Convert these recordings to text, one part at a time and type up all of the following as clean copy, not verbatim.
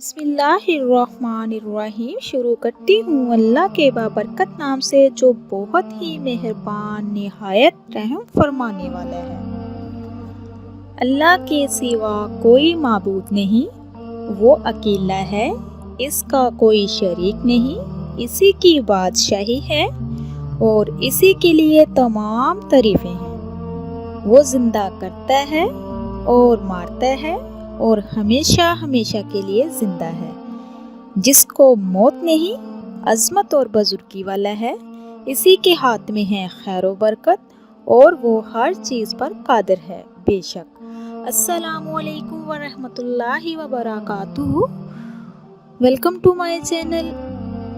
بسم اللہ الرحمن الرحیم۔ شروع کرتی ہوں اللہ کے بابرکت نام سے جو بہت ہی مہربان نہایت رحم فرمانے والا ہے۔ اللہ کے سوا کوئی معبود نہیں، وہ اکیلا ہے، اس کا کوئی شریک نہیں، اسی کی بادشاہی ہے اور اسی کے لیے تمام تعریفیں ہیں۔ وہ زندہ کرتا ہے اور مارتا ہے اور ہمیشہ ہمیشہ کے لیے زندہ ہے، جس کو موت نہیں، عظمت اور بزرگی والا ہے، اسی کے ہاتھ میں ہے خیر و برکت اور وہ ہر چیز پر قادر ہے۔ بے شک۔ السلام علیکم ورحمۃ اللہ وبرکاتہ۔ Welcome to my channel.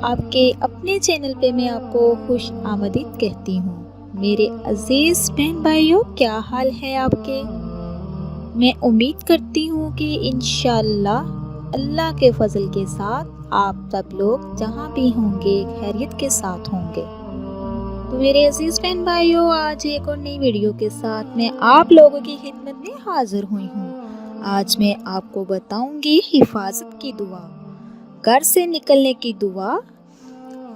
آپ کے اپنے چینل پہ میں آپ کو خوش آمدید کہتی ہوں۔ میرے عزیز بہن بھائیوں، کیا حال ہے آپ کے؟ میں امید کرتی ہوں کہ انشاءاللہ اللہ کے فضل کے ساتھ آپ سب لوگ جہاں بھی ہوں گے خیریت کے ساتھ ہوں گے۔ تو میرے عزیز بہن بھائیوں، آج ایک اور نئی ویڈیو کے ساتھ میں آپ لوگوں کی خدمت میں حاضر ہوئی ہوں۔ آج میں آپ کو بتاؤں گی حفاظت کی دعا، گھر سے نکلنے کی دعا،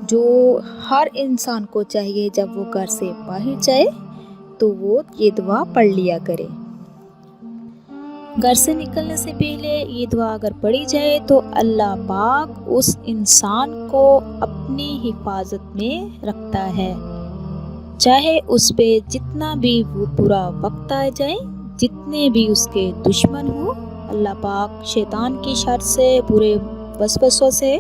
جو ہر انسان کو چاہیے جب وہ گھر سے باہر جائے تو وہ یہ دعا پڑھ لیا کرے۔ گھر سے نکلنے سے پہلے یہ دعا اگر پڑھی جائے تو اللہ پاک اس انسان کو اپنی حفاظت میں رکھتا ہے، چاہے اس پہ جتنا بھی وہ برا وقت آ جائے، جتنے بھی اس کے دشمن ہوں، اللہ پاک شیطان کی شر سے، برے وسوسوں سے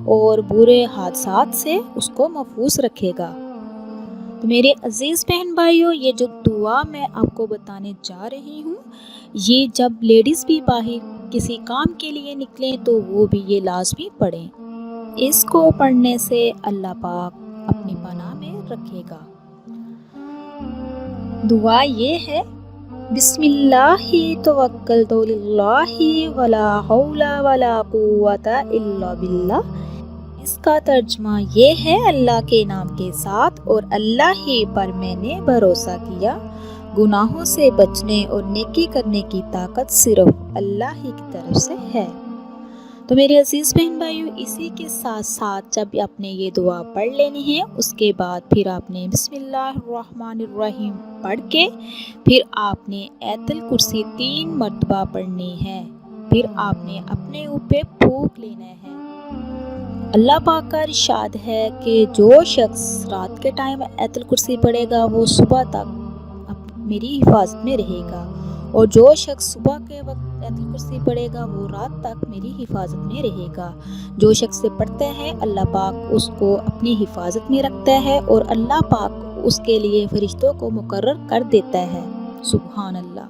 اور برے حادثات سے اس کو محفوظ رکھے گا۔ تو میرے عزیز بہن بھائیوں، یہ جو دعا میں آپ کو بتانے جا رہی ہوں، یہ جب لیڈیز بھی باہر کسی کام کے لیے نکلیں تو وہ بھی یہ لازمی پڑھیں۔ اس کو پڑھنے سے اللہ پاک اپنی پناہ میں رکھے گا۔ دعا یہ ہے: بسم اللہ توکلت علی اللہ ولا حول ولا قوت الا باللہ۔ اس کا ترجمہ یہ ہے: اللہ کے نام کے ساتھ اور اللہ ہی پر میں نے بھروسہ کیا، گناہوں سے بچنے اور نیکی کرنے کی طاقت صرف اللہ ہی کی طرف سے ہے۔ تو میرے عزیز بہن بھائیوں، اسی کے ساتھ ساتھ جب آپ نے یہ دعا پڑھ لینی ہے، اس کے بعد پھر آپ نے بسم اللہ الرحمن الرحیم پڑھ کے پھر آپ نے آیت الکرسی 3 مرتبہ پڑھنی ہے۔ پھر آپ نے اپنے اوپر پھونک لینا ہے۔ اللہ پاک کا ارشاد ہے کہ جو شخص رات کے ٹائم آیت الکرسی پڑھے گا وہ صبح تک میری حفاظت میں رہے گا، اور جو شخص صبح کے وقت آیت الکرسی پڑھے گا وہ رات تک میری حفاظت میں رہے گا۔ جو شخص سے پڑھتا ہے اللہ پاک اس کو اپنی حفاظت میں رکھتا ہے اور اللہ پاک اس کے لیے فرشتوں کو مقرر کر دیتا ہے۔ سبحان اللہ۔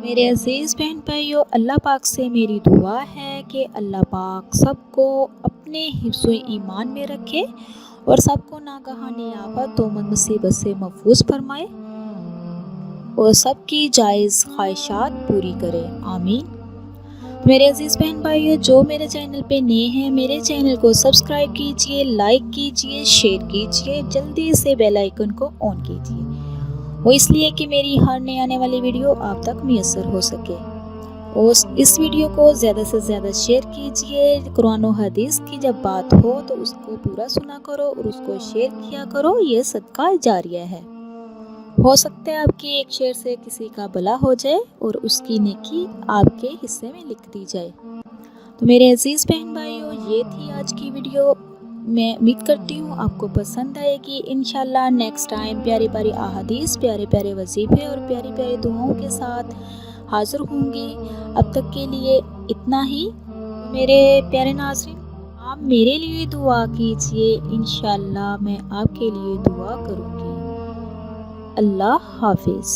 میرے عزیز بہن بھائیوں، اللہ پاک سے میری دعا ہے کہ اللہ پاک سب کو اپنے حفظ و ایمان میں رکھے اور سب کو ناگہانی آفت و مصیبت سے محفوظ فرمائے اور سب کی جائز خواہشات پوری کرے، آمین۔ میرے عزیز بہن بھائیوں، جو میرے چینل پہ نئے ہیں، میرے چینل کو سبسکرائب کیجئے، لائک کیجئے، شیئر کیجئے، جلدی سے بیل آئیکن کو آن کیجئے، وہ اس لیے کہ میری ہر نئی آنے والی ویڈیو آپ تک میسر ہو سکے۔ اور اس ویڈیو کو زیادہ سے زیادہ شیئر کیجئے۔ قرآن و حدیث کی جب بات ہو تو اس کو پورا سنا کرو اور اس کو شیئر کیا کرو، یہ صدقہ جاریہ ہے۔ ہو سکتا ہے آپ کی ایک شیئر سے کسی کا بھلا ہو جائے اور اس کی نیکی آپ کے حصے میں لکھ دی جائے۔ تو میرے عزیز بہن بھائیوں، یہ تھی آج کی ویڈیو۔ میں امید کرتی ہوں آپ کو پسند آئے گی۔ انشاءاللہ نیکسٹ ٹائم پیاری پیاری احادیث، پیارے پیارے وظیفے اور پیاری پیاری دعاؤں کے ساتھ حاضر ہوں گی۔ اب تک کے لیے اتنا ہی۔ میرے پیارے ناظرین، آپ میرے لیے دعا کیجئے، انشاءاللہ میں آپ کے لیے دعا کروں گی۔ اللہ حافظ۔